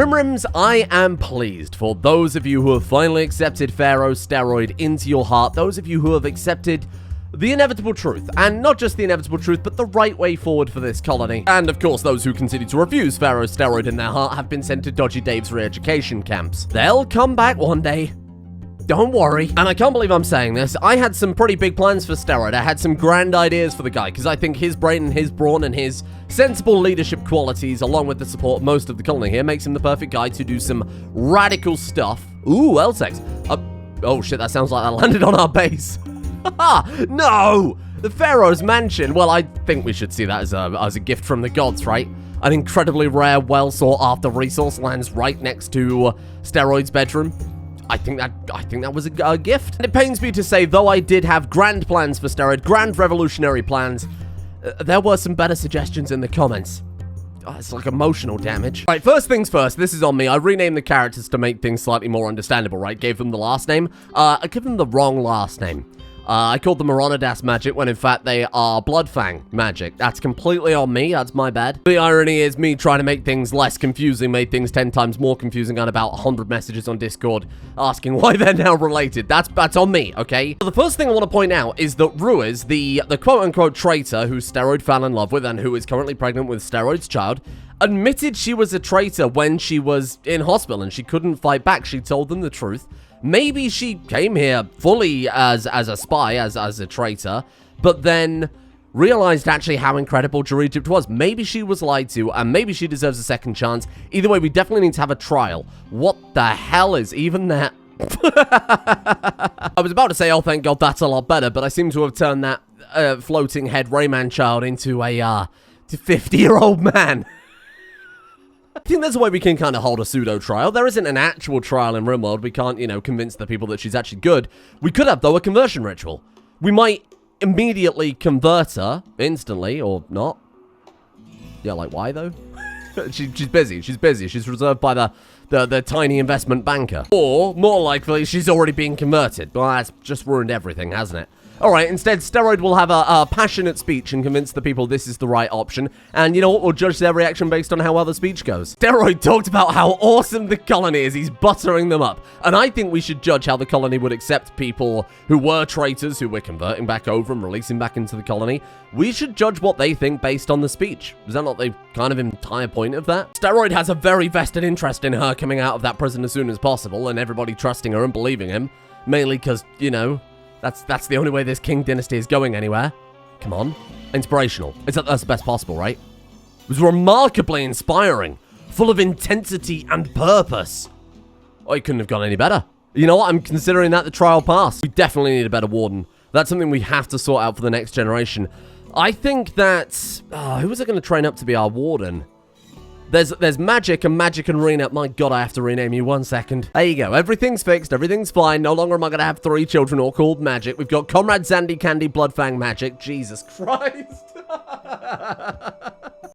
Rimrims, I am pleased for those of you who have finally accepted Pharaoh steroid into your heart, those of you who have accepted the inevitable truth, and not just the inevitable truth, but the right way forward for this colony. And of course, those who continue to refuse Pharaoh steroid in their heart have been sent to Dodgy Dave's re-education camps. They'll come back one day. Don't worry. And I can't believe I'm saying this. I had some pretty big plans for steroid. I had some grand ideas for the guy, because I think his brain and his brawn and his sensible leadership qualities, along with the support of most of the colony here, makes him the perfect guy to do some radical stuff. Ooh, L-Sex. Oh shit, that sounds like that landed on our base. No! The Pharaoh's mansion. Well, I think we should see that as a gift from the gods, right? An incredibly rare, well-sought-after resource lands right next to Steroid's bedroom. I think that was a gift. And it pains me to say, though I did have grand plans for Steroid, grand revolutionary plans, there were some better suggestions in the comments. Oh, it's like emotional damage. Right, first things first, this is on me. I renamed the characters to make things slightly more understandable, right? Gave them the last name. I gave them the wrong last name. I called them Moronidas magic when in fact they are Bloodfang magic. That's completely on me, that's my bad. The irony is me trying to make things less confusing made things 10 times more confusing and about 100 messages on Discord asking why they're now related. That's on me, okay? So the first thing I want to point out is that Ruiz, the quote-unquote traitor who Steroid fell in love with and who is currently pregnant with Steroid's child, admitted she was a traitor when she was in hospital and she couldn't fight back. She told them the truth. Maybe she came here fully as a spy, as a traitor, but then realized actually how incredible Egypt was. Maybe she was lied to, and maybe she deserves a second chance. Either way, we definitely need to have a trial. What the hell is even that? I was about to say, oh, thank God, that's a lot better, but I seem to have turned that floating head Rayman child into a 50-year-old man. I think there's a way we can kind of hold a pseudo-trial. There isn't an actual trial in Rimworld. We can't, convince the people that she's actually good. We could have, though, a conversion ritual. We might immediately convert her instantly, or not. Yeah, like, why, though? She's busy. She's busy. She's reserved by the tiny investment banker. Or, more likely, she's already been converted. Well, that's just ruined everything, hasn't it? Alright, instead, Steroid will have a passionate speech and convince the people this is the right option. And you know what? We'll judge their reaction based on how well the speech goes. Steroid talked about how awesome the colony is. He's buttering them up. And I think we should judge how the colony would accept people who were traitors, who we're converting back over and releasing back into the colony. We should judge what they think based on the speech. Is that not the kind of entire point of that? Steroid has a very vested interest in her coming out of that prison as soon as possible and everybody trusting her and believing him. Mainly because, that's the only way this King Dynasty is going anywhere. Come on. Inspirational. That's the best possible, right? It was remarkably inspiring. Full of intensity and purpose. Oh, it couldn't have gone any better. You know what? I'm considering that the trial passed. We definitely need a better warden. That's something we have to sort out for the next generation. I think that... who was it going to train up to be our warden? There's Magic and Magic and Rena. My God, I have to rename you 1 second. There you go. Everything's fixed. Everything's fine. No longer am I going to have 3 children all called Magic. We've got Comrade Zandy Candy Bloodfang Magic. Jesus Christ.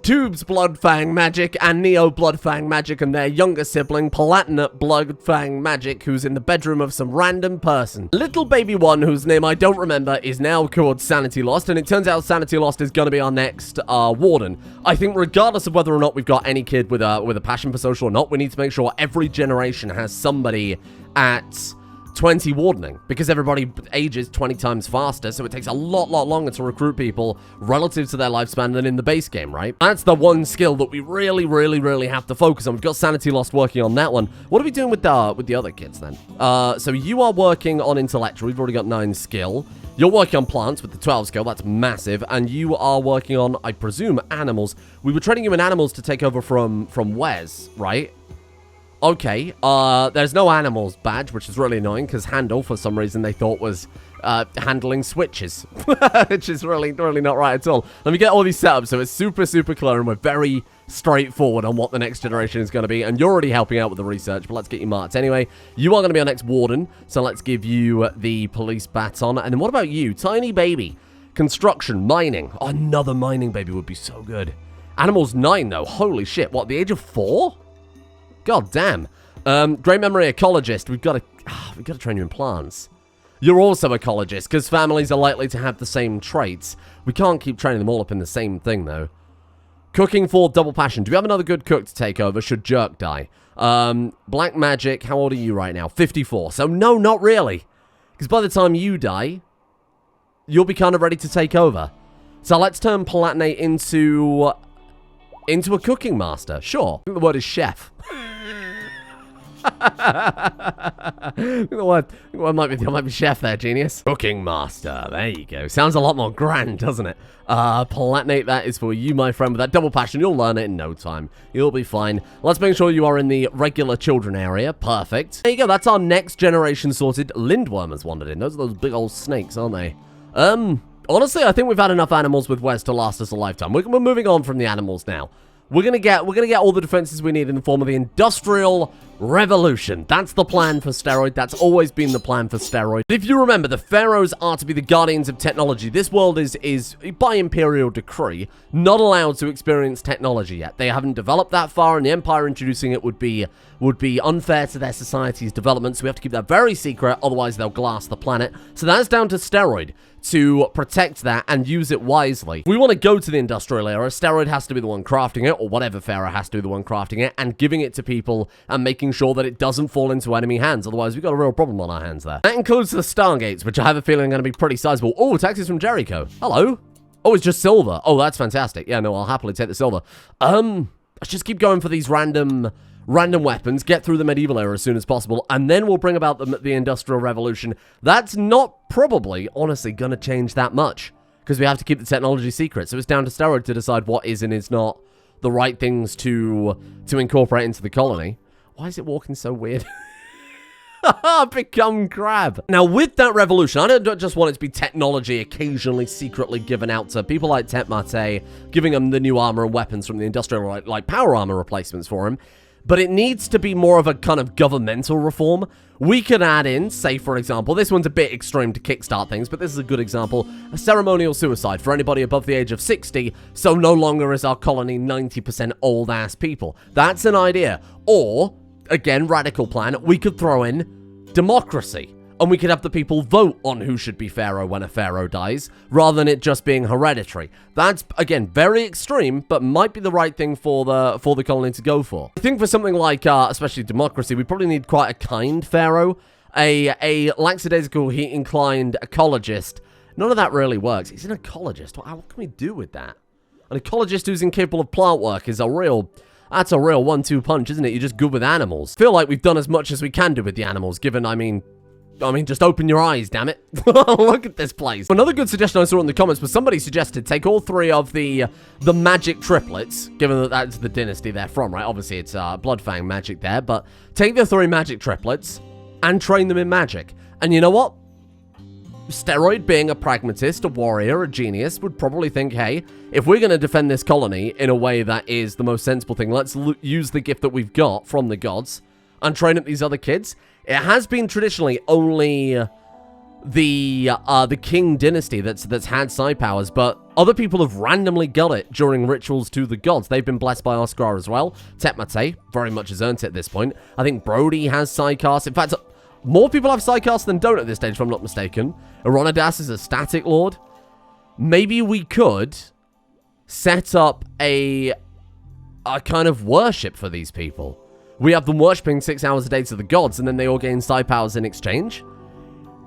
Tubes Bloodfang Magic and Neo Bloodfang Magic and their younger sibling Palatinate Bloodfang Magic, who's in the bedroom of some random person. Little baby one, whose name I don't remember, is now called Sanity Lost, and it turns out Sanity Lost is going to be our next warden. I think regardless of whether or not we've got any kid with a passion for social or not, we need to make sure every generation has somebody at 20 wardening, because everybody ages 20 times faster, so it takes a lot longer to recruit people relative to their lifespan than in the base game, right? That's the one skill that we really have to focus on. We've got Sanity Lost working on that one. What are we doing with the other kids then? So you are working on intellectual. We've already got 9 skill. You're working on plants with the 12 skill. That's massive. And you are working on, I presume, animals. We were training you in animals to take over from Wes, right? Okay, there's no animals badge, which is really annoying, because handle, for some reason, they thought was handling switches, which is really not right at all. Let me get all these set up, so it's super clear, and we're very straightforward on what the next generation is going to be, and you're already helping out with the research, but let's get you marked. Anyway, you are going to be our next warden, so let's give you the police baton, and then what about you? Tiny baby. Construction, mining. Oh, another mining baby would be so good. Animals 9, though. Holy shit. What, the age of 4? God damn. Great memory ecologist. We've got to train you in plants. You're also ecologist, because families are likely to have the same traits. We can't keep training them all up in the same thing, though. Cooking for double passion. Do we have another good cook to take over? Should Jerk die? Black magic. How old are you right now? 54. So no, not really. Because by the time you die, you'll be kind of ready to take over. So let's turn Palatinate into a cooking master. Sure. I think the word is chef. I think the word might be chef there, genius. Cooking master. There you go. Sounds a lot more grand, doesn't it? Palatinate, that is for you, my friend, with that double passion. You'll learn it in no time. You'll be fine. Let's make sure you are in the regular children area. Perfect. There you go. That's our next generation sorted. Lindworm has wandered in. Those are those big old snakes, aren't they? Honestly, I think we've had enough animals with Wes to last us a lifetime. We're moving on from the animals now. We're gonna get all the defenses we need in the form of the Industrial Revolution. That's the plan for Steroid. That's always been the plan for Steroid. If you remember, the Pharaohs are to be the guardians of technology. This world is by imperial decree, not allowed to experience technology yet. They haven't developed that far, and the Empire introducing it would be unfair to their society's development, so we have to keep that very secret, otherwise they'll glass the planet. So that's down to Steroid to protect that and use it wisely. If we want to go to the industrial era, Steroid has to be the one crafting it, or whatever Pharaoh has to be the one crafting it, and giving it to people and making sure that it doesn't fall into enemy hands. Otherwise, we've got a real problem on our hands there. That includes the Stargates, which I have a feeling are going to be pretty sizable. Oh, taxes from Jericho. Hello. Oh, it's just silver. Oh, that's fantastic. Yeah, no, I'll happily take the silver. Let's just keep going for these random weapons, get through the medieval era as soon as possible, and then we'll bring about the Industrial Revolution. That's not probably, honestly, going to change that much, because we have to keep the technology secret. So it's down to Steroid to decide what is and is not the right things to incorporate into the colony. Why is it walking so weird? Become crab. Now, with that revolution, I don't just want it to be technology occasionally secretly given out to people like Tetmate, giving them the new armor and weapons from the industrial, like power armor replacements for him. But it needs to be more of a kind of governmental reform. We could add in, say, for example, this one's a bit extreme to kickstart things, but this is a good example, a ceremonial suicide for anybody above the age of 60, so no longer is our colony 90% old-ass people. That's an idea. Or, again, radical plan, we could throw in democracy. And we could have the people vote on who should be Pharaoh when a Pharaoh dies, rather than it just being hereditary. That's, again, very extreme, but might be the right thing for the colony to go for. I think for something like, especially democracy, we probably need quite a kind Pharaoh. A lackadaisical, heat-inclined ecologist. None of that really works. He's an ecologist. What can we do with that? An ecologist who's incapable of plant work is that's a real 1-2 punch, isn't it? You're just good with animals. Feel like we've done as much as we can do with the animals, given, I mean, just open your eyes, damn it. Look at this place. Another good suggestion I saw in the comments was somebody suggested take all three of the magic triplets, given that that's the dynasty they're from, right? Obviously, it's Bloodfang magic there, but take the 3 magic triplets and train them in magic. And you know what? Steroid, being a pragmatist, a warrior, a genius, would probably think, hey, if we're going to defend this colony in a way that is the most sensible thing, let's use the gift that we've got from the gods and train up these other kids. It has been traditionally only the King dynasty that's had psi powers, but other people have randomly got it during rituals to the gods. They've been blessed by Oscar as well. Tetmate very much has earned it at this point. I think Brody has Psycast. In fact, more people have Psycast than don't at this stage, if I'm not mistaken. Eronidas is a static lord. Maybe we could set up a kind of worship for these people. We have them worshipping 6 hours a day to the gods, and then they all gain psi powers in exchange.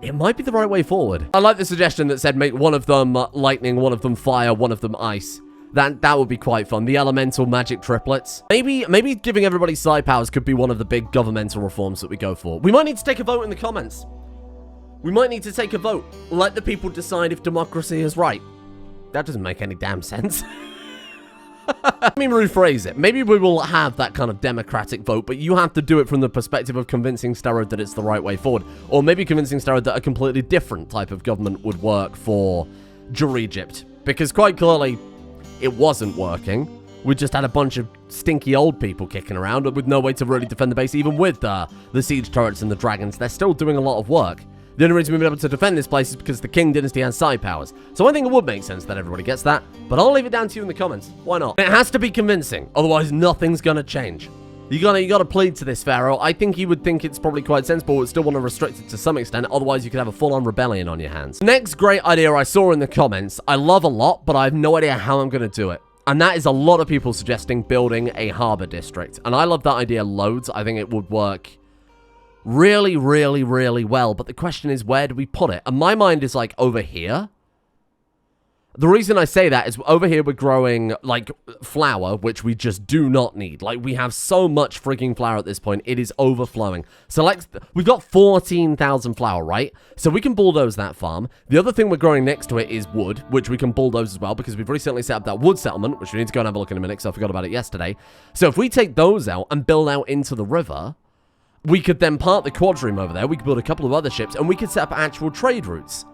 It might be the right way forward. I like the suggestion that said make one of them lightning, one of them fire, one of them ice. That would be quite fun. The elemental magic triplets. Maybe giving everybody psi powers could be one of the big governmental reforms that we go for. We might need to take a vote in the comments. We might need to take a vote. Let the people decide if democracy is right. That doesn't make any damn sense. Let me rephrase it. Maybe we will have that kind of democratic vote, but you have to do it from the perspective of convincing Steroid that it's the right way forward. Or maybe convincing Steroid that a completely different type of government would work for Egypt. Because quite clearly, it wasn't working. We just had a bunch of stinky old people kicking around with no way to really defend the base, even with the siege turrets and the dragons. They're still doing a lot of work. The only reason we've been able to defend this place is because the King dynasty has psi powers. So I think it would make sense that everybody gets that, but I'll leave it down to you in the comments. Why not? It has to be convincing, otherwise nothing's gonna change. You gotta plead to this Pharaoh. I think he would think it's probably quite sensible, but still want to restrict it to some extent, otherwise you could have a full-on rebellion on your hands. Next great idea I saw in the comments, I love a lot, but I have no idea how I'm gonna do it. And that is a lot of people suggesting building a harbour district. And I love that idea loads. I think it would work really, really, really well. But the question is, where do we put it? And my mind is like over here. The reason I say that is over here we're growing, like, flour, which we just do not need. Like, we have so much freaking flour at this point. It is overflowing. So, like, we've got 14,000 flour, right? So we can bulldoze that farm. The other thing we're growing next to it is wood, which we can bulldoze as well, because we've recently set up that wood settlement, which we need to go and have a look in a minute, because I forgot about it yesterday. So if we take those out and build out into the river, we could then park the quadroom over there. We could build a couple of other ships, and we could set up actual trade routes.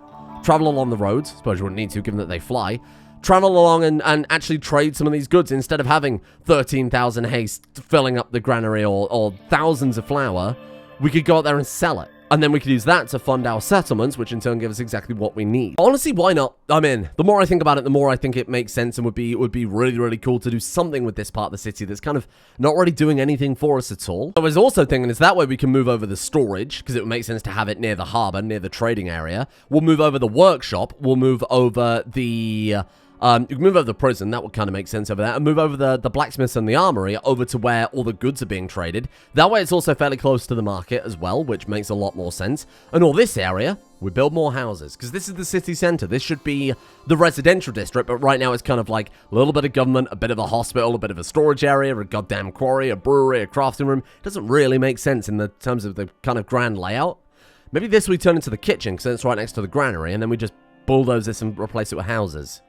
Travel along the roads. Suppose you wouldn't need to, given that they fly. Travel along and actually trade some of these goods instead of having 13,000 hay filling up the granary or thousands of flour. We could go out there and sell it. And then we could use that to fund our settlements, which in turn give us exactly what we need. Honestly, why not? I'm in. The more I think about it, the more I think it makes sense and would be really, really cool to do something with this part of the city that's kind of not really doing anything for us at all. I was also thinking is that way we can move over the storage, because it would make sense to have it near the harbour, near the trading area. We'll move over the workshop. We'll move over the... you can move over the prison, that would kind of make sense over there, and move over the blacksmiths and the armory over to where all the goods are being traded. That way it's also fairly close to the market as well, which makes a lot more sense. And all this area, we build more houses, because this is the city centre. This should be the residential district, but right now it's kind of like a little bit of government, a bit of a hospital, a bit of a storage area, a goddamn quarry, a brewery, a crafting room. It doesn't really make sense in the terms of the kind of grand layout. Maybe this we turn into the kitchen, because it's right next to the granary, and then we just bulldoze this and replace it with houses.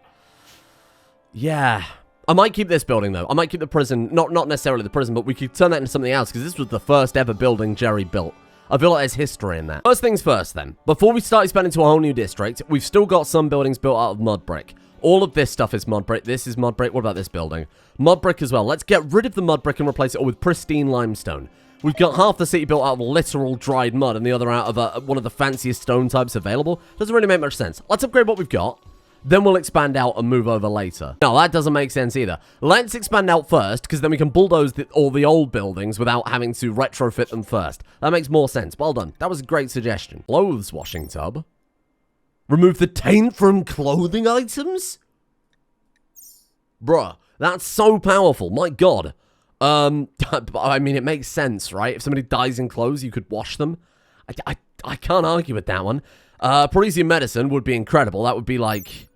Yeah. I might keep this building, though. I might keep the prison, not necessarily the prison, but we could turn that into something else, because this was the first ever building Jerry built. I feel like there's history in that. First things first, then. Before we start expanding to a whole new district, we've still got some buildings built out of mud brick. All of this stuff is mud brick. This is mud brick. What about this building? Mud brick as well. Let's get rid of the mud brick and replace it all with pristine limestone. We've got half the city built out of literal dried mud and the other out of one of the fanciest stone types available. Doesn't really make much sense. Let's upgrade what we've got. Then we'll expand out and move over later. No, that doesn't make sense either. Let's expand out first, because then we can bulldoze all the old buildings without having to retrofit them first. That makes more sense. Well done. That was a great suggestion. Clothes washing tub. Remove the taint from clothing items? Bruh, that's so powerful. My God. I mean, it makes sense, right? If somebody dies in clothes, you could wash them. I can't argue with that one. Parisian medicine would be incredible. That would be like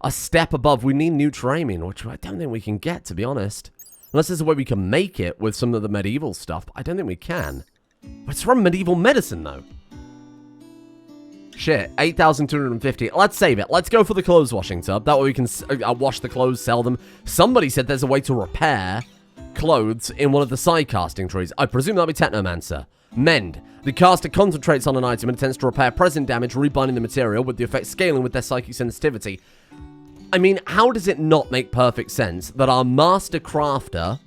a step above. We need Nutramine, which I don't think we can get, to be honest. Unless there's a way we can make it with some of the medieval stuff, but I don't think we can. But it's from medieval medicine, though. Shit, 8,250. Let's save it. Let's go for the clothes washing tub. That way we can wash the clothes, sell them. Somebody said there's a way to repair clothes in one of the side casting trees. I presume that'll be Technomancer. Mend. The caster concentrates on an item and attempts to repair present damage, rebinding the material, with the effect scaling with their psychic sensitivity. I mean, how does it not make perfect sense that our master crafter,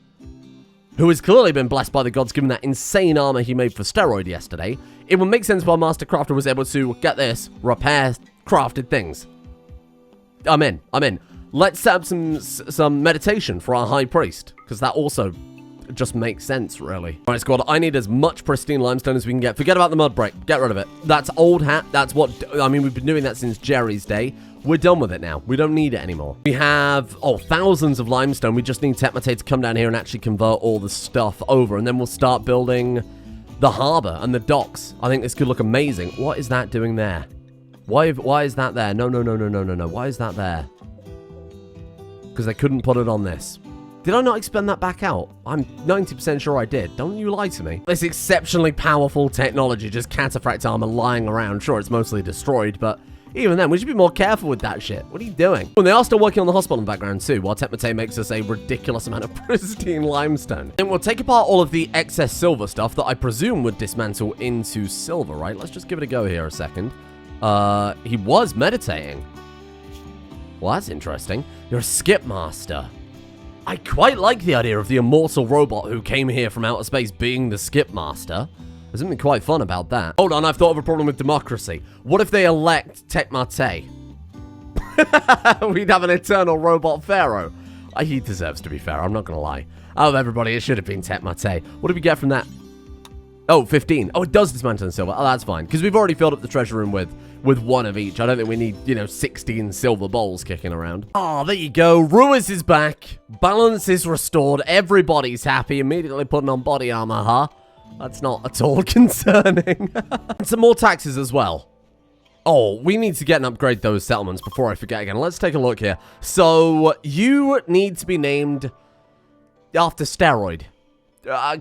who has clearly been blessed by the gods given that insane armor he made for Steroid yesterday, it would make sense why Master Crafter was able to, get this, repair crafted things. I'm in. Let's set up some meditation for our High Priest, because that also just makes sense, really. Alright, squad, I need as much pristine limestone as we can get. Forget about the mud brick. Get rid of it. That's old hat. That's what... I mean, we've been doing that since Jerry's day. We're done with it now. We don't need it anymore. We have, thousands of limestone. We just need Techmate to come down here and actually convert all the stuff over, and then we'll start building the harbour and the docks. I think this could look amazing. What is that doing there? Why is that there? No. Why is that there? Because they couldn't put it on this. Did I not expand that back out? I'm 90% sure I did. Don't you lie to me. This exceptionally powerful technology, just cataphract armor lying around. Sure, it's mostly destroyed, but even then, we should be more careful with that shit. What are you doing? Well, they are still working on the hospital in the background too, while Techmate makes us a ridiculous amount of pristine limestone. And we'll take apart all of the excess silver stuff that I presume would dismantle into silver, right? Let's just give it a go here a second. He was meditating. Well, that's interesting. You're a skip master. I quite like the idea of the immortal robot who came here from outer space being the skip master. There's something quite fun about that. Hold on, I've thought of a problem with democracy. What if they elect Techmate? We'd have an eternal robot Pharaoh. He deserves to be Pharaoh, I'm not going to lie. Out of everybody, it should have been Techmate. What do we get from that? Oh, 15. Oh, it does dismantle in silver. Oh, that's fine. Because we've already filled up the treasure room with one of each. I don't think we need, 16 silver bowls kicking around. Oh, there you go. Ruiz is back. Balance is restored. Everybody's happy. Immediately putting on body armor, huh? That's not at all concerning. And some more taxes as well. Oh, we need to get and upgrade those settlements before I forget again. Let's take a look here. So, you need to be named after Steroid.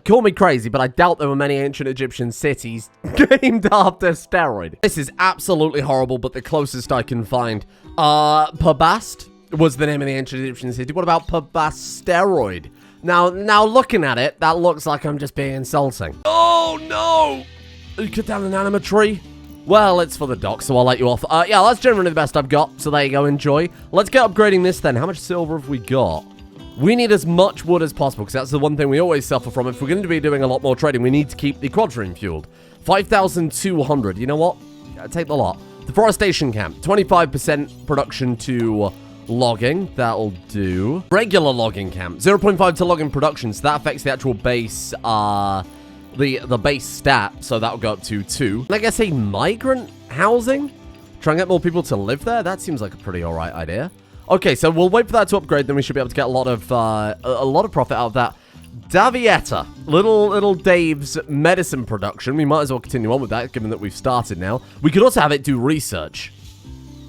Call me crazy, but I doubt there were many ancient Egyptian cities named after Steroid. This is absolutely horrible, but the closest I can find. Pabast was the name of the ancient Egyptian city. What about Pabast Steroid? Now looking at it, that looks like I'm just being insulting. Oh, no! You cut down an anima tree? Well, it's for the dock, so I'll let you off. Yeah, that's generally the best I've got, so there you go, enjoy. Let's get upgrading this then. How much silver have we got? We need as much wood as possible, because that's the one thing we always suffer from. If we're going to be doing a lot more trading, we need to keep the quadroon fueled. 5,200. You know what? Take the lot. Deforestation camp. 25% production to logging. That'll do. Regular logging camp. 0.5 to logging production, so that affects the actual base, the base stat, so that'll go up to 2. And I guess a migrant housing? Try and get more people to live there? That seems like a pretty alright idea. Okay, so we'll wait for that to upgrade, then we should be able to get a lot of profit out of that. Davietta, little Dave's medicine production. We might as well continue on with that, given that we've started now. We could also have it do research.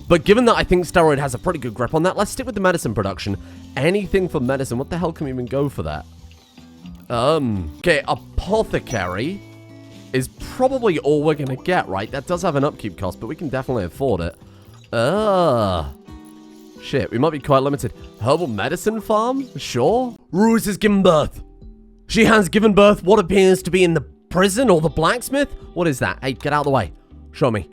But given that I think Steroid has a pretty good grip on that, let's stick with the medicine production. Anything for medicine. What the hell can we even go for that? Okay, apothecary is probably all we're going to get, right? That does have an upkeep cost, but we can definitely afford it. Shit, we might be quite limited. Herbal medicine farm? Sure. Ruiz has given birth. She has given birth what appears to be in the prison or the blacksmith? What is that? Hey, get out of the way. Show me.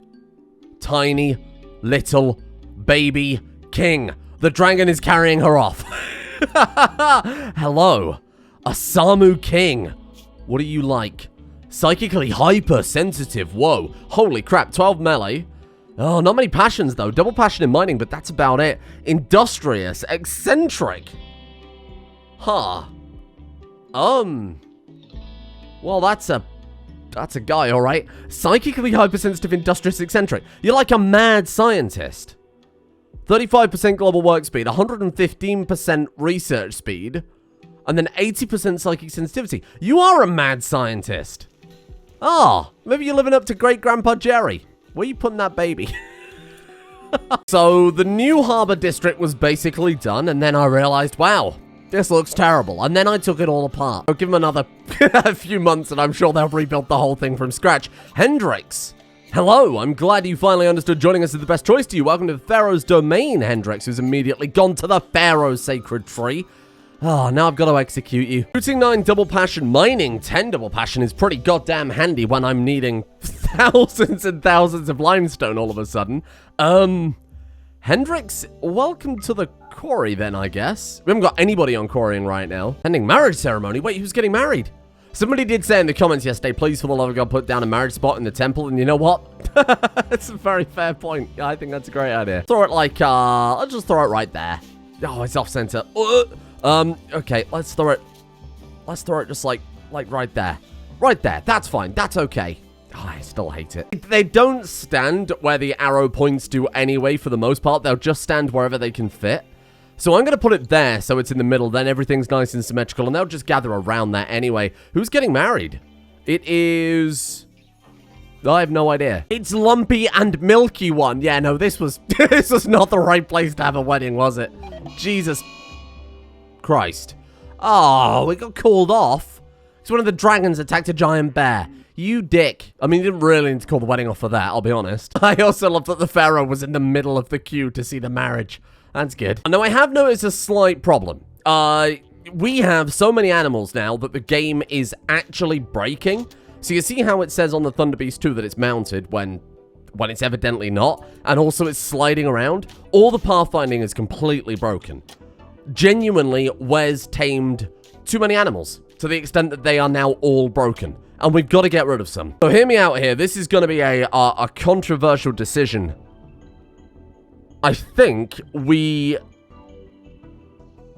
Tiny, little, baby king. The dragon is carrying her off. Hello. A Samu king. What are you like? Psychically hypersensitive. Whoa. Holy crap. 12 melee. Oh, not many passions, though. Double passion in mining, but that's about it. Industrious. Eccentric. Huh. Well, that's a guy, all right. Psychically hypersensitive, industrious, eccentric. You're like a mad scientist. 35% global work speed, 115% research speed, and then 80% psychic sensitivity. You are a mad scientist. Ah, maybe you're living up to Great-Grandpa Jerry. Where are you putting that baby? So, the new harbor district was basically done, and then I realized, wow, this looks terrible. And then I took it all apart. I'll give them another a few months, and I'm sure they'll rebuild the whole thing from scratch. Hendrix. Hello, I'm glad you finally understood joining us is the best choice to you. Welcome to the Pharaoh's domain, Hendrix, who's immediately gone to the Pharaoh's sacred tree. Oh, now I've got to execute you. Shooting 9 double passion, mining 10 double passion is pretty goddamn handy when I'm needing thousands and thousands of limestone all of a sudden. Hendrix, welcome to the quarry then, I guess. We haven't got anybody on quarrying right now. Ending marriage ceremony. Wait, who's getting married? Somebody did say in the comments yesterday, please, for the love of God, put down a marriage spot in the temple. And you know what? That's a very fair point. I think that's a great idea. Throw it like, I'll just throw it right there. Oh, it's off center. Okay, let's throw it just like right there. Right there. That's fine. That's okay. Oh, I still hate it. They don't stand where the arrow points to anyway, for the most part. They'll just stand wherever they can fit. So I'm going to put it there so it's in the middle. Then everything's nice and symmetrical, and they'll just gather around there anyway. Who's getting married? It is... I have no idea. It's Lumpy and Milky One. Yeah, no, this was this was not the right place to have a wedding, was it? Jesus Christ. Oh, we got called off. It's one of the dragons attacked a giant bear. You dick. I mean, you didn't really need to call the wedding off for that, I'll be honest. I also love that the Pharaoh was in the middle of the queue to see the marriage. That's good. Now, I have noticed a slight problem. We have so many animals now that the game is actually breaking. So you see how it says on the Thunder Beast 2 that it's mounted when it's evidently not. And also it's sliding around. All the pathfinding is completely broken. Genuinely, Wes tamed too many animals to the extent that they are now all broken. And we've got to get rid of some. So hear me out here. This is going to be a controversial decision. I think we...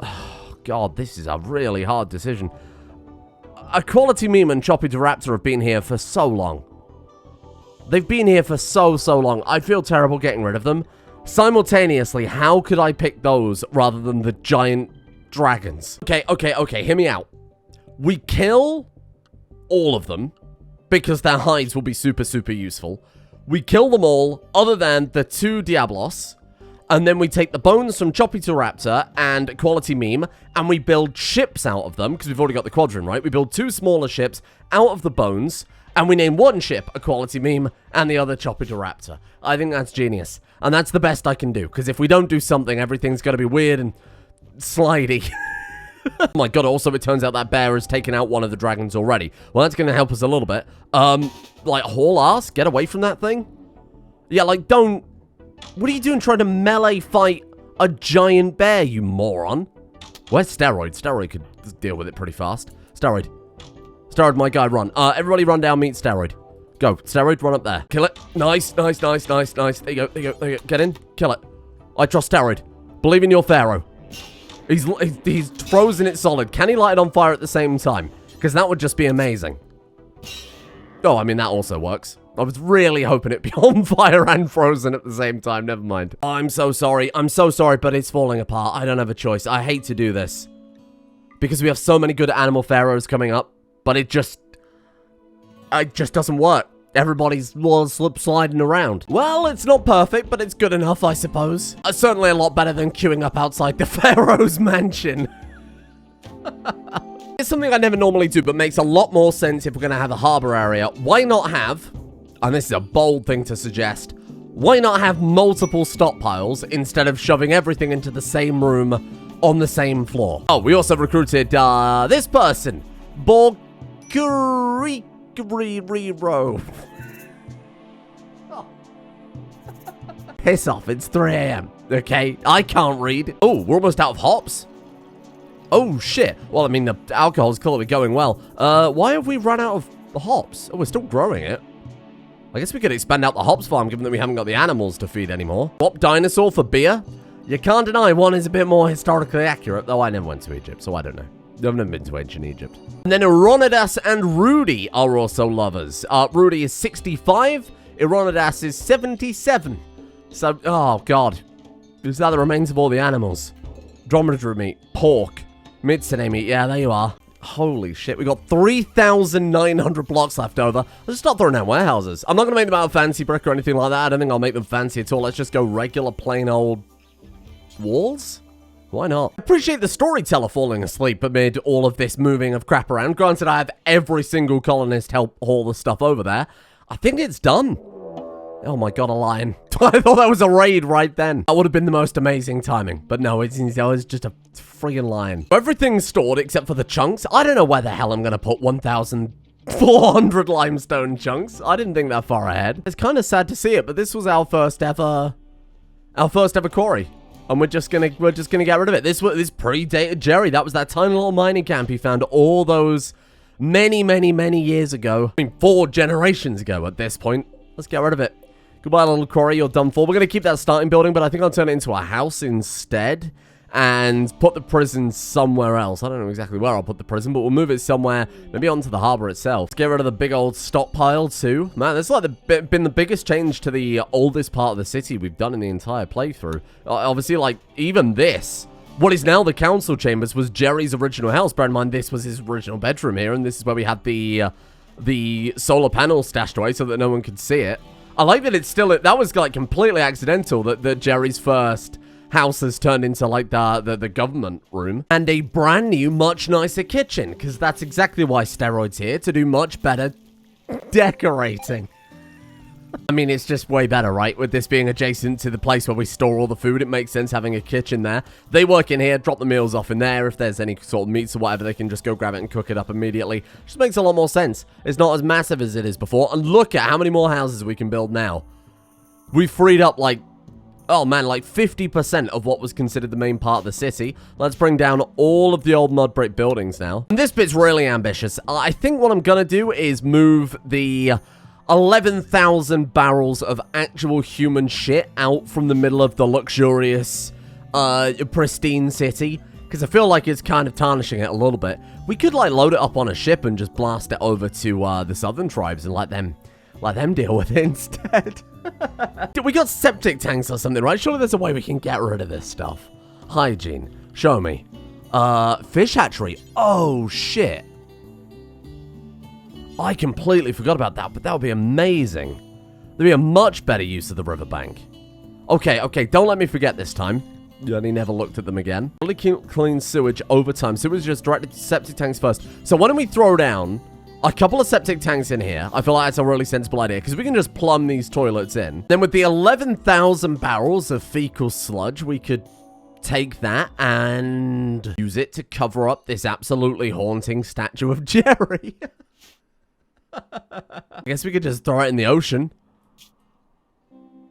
Oh, God, this is a really hard decision. Equality Meme and Choppy-Raptor have been here for so long. They've been here for so long. I feel terrible getting rid of them. Simultaneously, how could I pick those rather than the giant dragons? Okay, hear me out. We kill all of them because their hides will be super useful. We kill them all other than the 2 Diablos. And then we take the bones from Choppy-Raptor and Equality Meme, and we build ships out of them, because we've already got the quadrant, right? We build 2 smaller ships out of the bones, and we name one ship Equality Meme and the other Choppy-Raptor. I think that's genius. And that's the best I can do, because if we don't do something, everything's going to be weird and slidey. Oh my god, also it turns out that bear has taken out one of the dragons already. Well, that's going to help us a little bit. Like, haul ass? Get away from that thing? Yeah, like, don't... What are you doing trying to melee fight a giant bear, you moron? Where's Steroid? Steroid could deal with it pretty fast. Steroid. Steroid, my guy, run. Everybody run down, meet Steroid. Go. Steroid, run up there. Kill it. Nice. There you go. Get in. Kill it. I trust Steroid. Believe in your Pharaoh. He's frozen it solid. Can he light it on fire at the same time? Because that would just be amazing. Oh, I mean, that also works. I was really hoping it'd be on fire and frozen at the same time. Never mind. I'm so sorry. I'm so sorry, but it's falling apart. I don't have a choice. I hate to do this. Because we have so many good animal pharaohs coming up. But it just doesn't work. Everybody's sliding around. Well, it's not perfect, but it's good enough, I suppose. Certainly a lot better than queuing up outside the Pharaoh's mansion. It's something I never normally do, but makes a lot more sense if we're going to have a harbor area. Why not have... And this is a bold thing to suggest. Why not have multiple stockpiles instead of shoving everything into the same room on the same floor? Oh, we also recruited this person. Borguriro. Piss off, it's 3 AM. Okay, I can't read. Oh, we're almost out of hops. Oh, shit. Well, I mean, the alcohol's clearly going well. Why have we run out of hops? Oh, we're still growing it. I guess we could expand out the hops farm, given that we haven't got the animals to feed anymore. Swap dinosaur for beer? You can't deny one is a bit more historically accurate, though I never went to Egypt, so I don't know. I've never been to ancient Egypt. And then Ironidas and Rudy are also lovers. Rudy is 65, Ironidas is 77. So, oh god. Is that the remains of all the animals? Dromedary meat, pork, Mitsune meat, yeah, there you are. Holy shit, we got 3,900 blocks left over. Let's start throwing down warehouses. I'm not going to make them out of fancy brick or anything like that. I don't think I'll make them fancy at all. Let's just go regular, plain old walls. Why not? I appreciate the storyteller falling asleep amid all of this moving of crap around. Granted, I have every single colonist help haul the stuff over there. I think it's done. Oh my god, a lion. I thought that was a raid right then. That would have been the most amazing timing. But no, it's just a friggin' lion. Everything's stored except for the chunks. I don't know where the hell I'm going to put 1,400 limestone chunks. I didn't think that far ahead. It's kind of sad to see it, but this was our first ever quarry. And we're just gonna get rid of it. This predated Jerry. That was that tiny little mining camp he found all those many years ago. I mean, 4 generations ago at this point. Let's get rid of it. Goodbye, little quarry. You're done for. We're gonna keep that starting building, but I think I'll turn it into a house instead and put the prison somewhere else. I don't know exactly where I'll put the prison, but we'll move it somewhere, maybe onto the harbor itself. Let's get rid of the big old stockpile too. Man, this is like been the biggest change to the oldest part of the city we've done in the entire playthrough. Obviously, like, even this, what is now the council chambers, was Jerry's original house. Bear in mind, this was his original bedroom here, and this is where we had the solar panel stashed away so that no one could see it. I like that it's still, that was like completely accidental that Jerry's first house has turned into like the government room. And a brand new, much nicer kitchen, because that's exactly why Steroid's here, to do much better decorating. I mean, it's just way better, right? With this being adjacent to the place where we store all the food, it makes sense having a kitchen there. They work in here, drop the meals off in there. If there's any sort of meats or whatever, they can just go grab it and cook it up immediately. Just makes a lot more sense. It's not as massive as it is before. And look at how many more houses we can build now. We've freed up, like, oh man, like 50% of what was considered the main part of the city. Let's bring down all of the old mud brick buildings now. And this bit's really ambitious. I think what I'm gonna do is move the 11,000 barrels of actual human shit out from the middle of the luxurious, pristine city because I feel like it's kind of tarnishing it a little bit. We could, like, load it up on a ship and just blast it over to the southern tribes and let them deal with it instead. We got septic tanks or something, right? Surely there's a way we can get rid of this stuff. Hygiene. Show me. Fish hatchery. Oh, shit. I completely forgot about that, but that would be amazing. There'd be a much better use of the riverbank. Okay, don't let me forget this time. And he never looked at them again. Really clean sewage over time. Sewage just directed to septic tanks first. So why don't we throw down a couple of septic tanks in here? I feel like that's a really sensible idea, because we can just plumb these toilets in. Then with the 11,000 barrels of fecal sludge, we could take that and use it to cover up this absolutely haunting statue of Jerry. I guess we could just throw it in the ocean.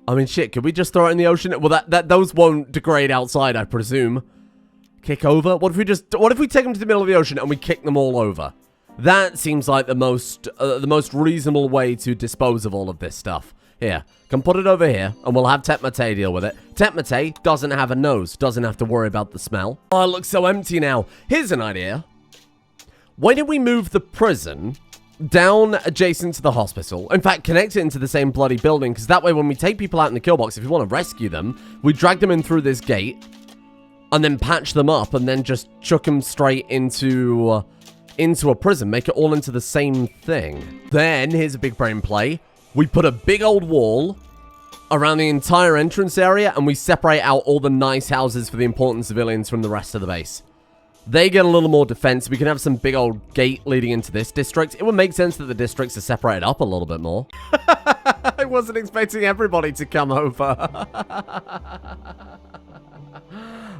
I mean, shit, could we just throw it in the ocean? Well, those won't degrade outside, I presume. Kick over? What if we take them to the middle of the ocean and we kick them all over? That seems like the most reasonable way to dispose of all of this stuff. Here, come put it over here, and we'll have Tetmate deal with it. Tetmate doesn't have a nose, doesn't have to worry about the smell. Oh, it looks so empty now. Here's an idea. Why don't we move the prison down adjacent to the hospital? In fact, connect it into the same bloody building, because that way when we take people out in the kill box, if we want to rescue them, we drag them in through this gate, and then patch them up, and then just chuck them straight into a prison. Make it all into the same thing. Then, here's a big brain play. We put a big old wall around the entire entrance area, and we separate out all the nice houses for the important civilians from the rest of the base. They get a little more defense. We can have some big old gate leading into this district. It would make sense that the districts are separated up a little bit more. I wasn't expecting everybody to come over.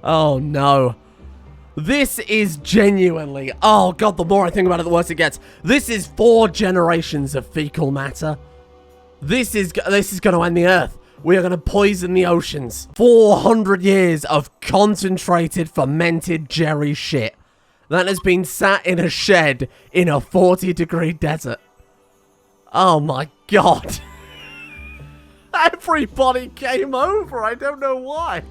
Oh, no. This is genuinely... Oh, God, the more I think about it, the worse it gets. This is 4 generations of fecal matter. This is going to end the Earth. We are going to poison the oceans. 400 years of concentrated, fermented Jerry shit that has been sat in a shed in a 40-degree desert. Oh, my God. Everybody came over. I don't know why.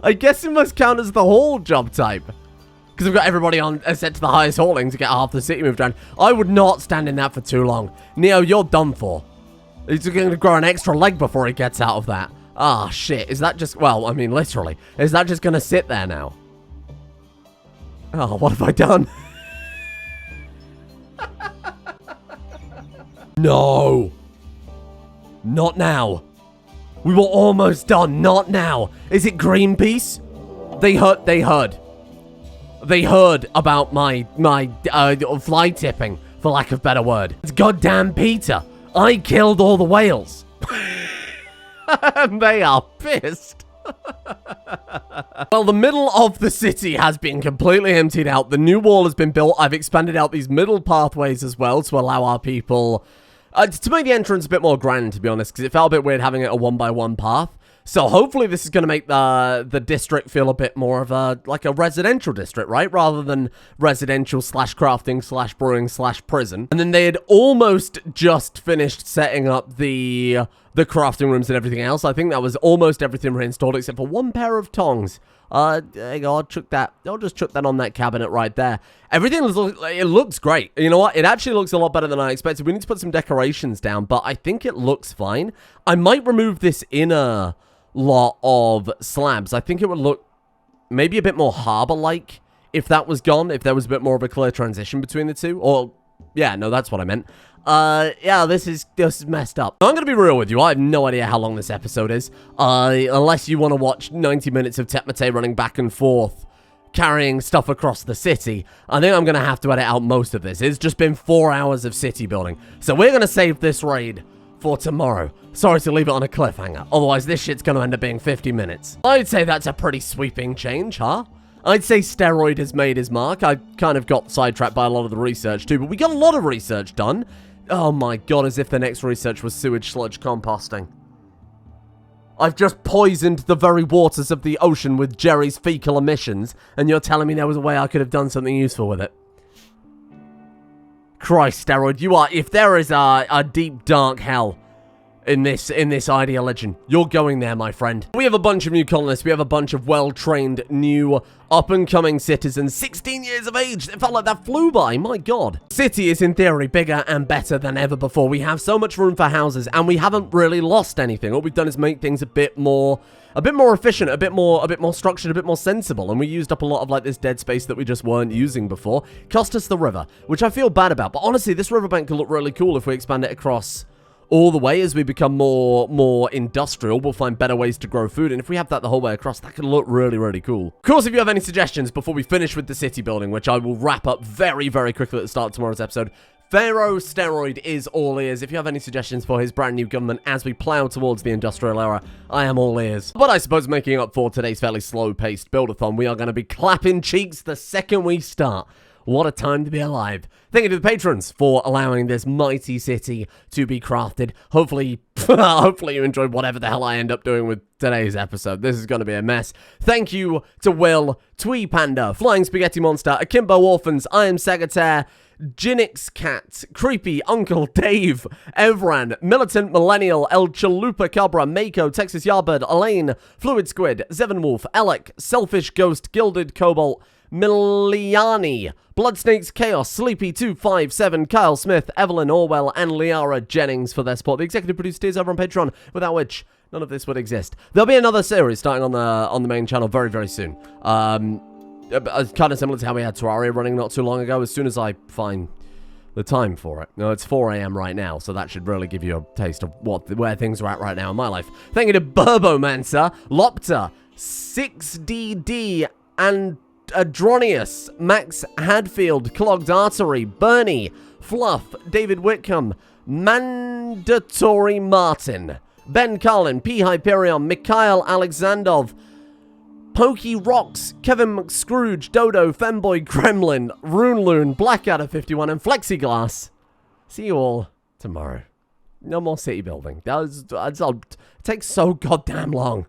I guess it must count as the haul job type, because we've got everybody on set to the highest hauling to get half the city moved around. I would not stand in that for too long. Neo, you're done for. He's going to grow an extra leg before he gets out of that. Ah, shit. Is that just... Well, I mean, literally. Is that just going to sit there now? Oh, what have I done? No. Not now. We were almost done. Not now. Is it Greenpeace? They heard about my fly tipping, for lack of better word. It's goddamn Peter. I killed all the whales. And they are pissed. Well, the middle of the city has been completely emptied out. The new wall has been built. I've expanded out these middle pathways as well to allow our people... to make the entrance a bit more grand, to be honest, because it felt a bit weird having it a 1x1 path. So hopefully this is going to make the district feel a bit more of a, like a residential district, right? Rather than residential / crafting / brewing / prison. And then they had almost just finished setting up the crafting rooms and everything else. I think that was almost everything reinstalled except for 1 pair of tongs. There you go, I'll just chuck that on that cabinet right there. Everything looks great. You know what? It actually looks a lot better than I expected. We need to put some decorations down, but I think it looks fine. I might remove this inner lot of slabs. I think it would look maybe a bit more harbor-like if that was gone, if there was a bit more of a clear transition between the two. Or, yeah, no, that's what I meant. Yeah, this is messed up. I'm gonna be real with you. I have no idea how long this episode is. Unless you want to watch 90 minutes of Tetmate running back and forth, carrying stuff across the city, I think I'm gonna have to edit out most of this. It's just been 4 hours of city building. So we're gonna save this raid for tomorrow. Sorry to leave it on a cliffhanger. Otherwise, this shit's gonna end up being 50 minutes. I'd say that's a pretty sweeping change, huh? I'd say Steroid has made his mark. I kind of got sidetracked by a lot of the research too, but we got a lot of research done. Oh my god, as if the next research was sewage sludge composting. I've just poisoned the very waters of the ocean with Jerry's fecal emissions, and you're telling me there was a way I could have done something useful with it. Christ, Steroid, you are... If there is a deep, dark hell in this Ideoligion. You're going there, my friend. We have a bunch of new colonists. We have a bunch of well-trained, new, up-and-coming citizens. 16 years of age. It felt like that flew by. My God. City is, in theory, bigger and better than ever before. We have so much room for houses, and we haven't really lost anything. All we've done is make things a bit more efficient, a bit more structured, a bit more sensible, and we used up a lot of, like, this dead space that we just weren't using before. Cost us the river, which I feel bad about, but honestly, this riverbank could look really cool if we expand it across all the way. As we become more industrial, we'll find better ways to grow food, and if we have that the whole way across, that could look really, really cool. Of course, if you have any suggestions before we finish with the city building, which I will wrap up very, very quickly at the start of tomorrow's episode, Pharaoh Steroid is all ears. If you have any suggestions for his brand new government as we plow towards the industrial era, I am all ears. But I suppose making up for today's fairly slow-paced build-a-thon, we are going to be clapping cheeks the second we start. What a time to be alive. Thank you to the patrons for allowing this mighty city to be crafted. Hopefully you enjoyed whatever the hell I end up doing with today's episode. This is going to be a mess. Thank you to Will, Twee Panda, Flying Spaghetti Monster, Akimbo Orphans, I Am Sagittaire, Jinx Cat, Creepy Uncle Dave, Evran, Militant Millennial, El Chalupa Cabra, Mako, Texas Yardbird, Elaine, Fluid Squid, Zeven Wolf, Alec, Selfish Ghost, Gilded Cobalt, Miliani, Bloodsnakes Chaos, Sleepy257, Kyle Smith, Evelyn Orwell, and Liara Jennings for their support. The executive producer is over on Patreon, without which none of this would exist. There'll be another series starting on the main channel very, very soon. Kind of similar to how we had Terraria running not too long ago, as soon as I find the time for it. No, it's 4 a.m. right now, so that should really give you a taste of where things are at right now in my life. Thank you to Burbomancer, Lopter, 6DD, and Adronius, Max Hadfield, Clogged Artery, Bernie, Fluff, David Whitcomb, Mandatory Martin, Ben Carlin, P. Hyperion, Mikhail Alexandrov, Pokey Rocks, Kevin McScrooge, Dodo, Femboy Gremlin, Runloon, Blackadder 51, and Flexiglass. See you all tomorrow. No more city building. It takes so goddamn long.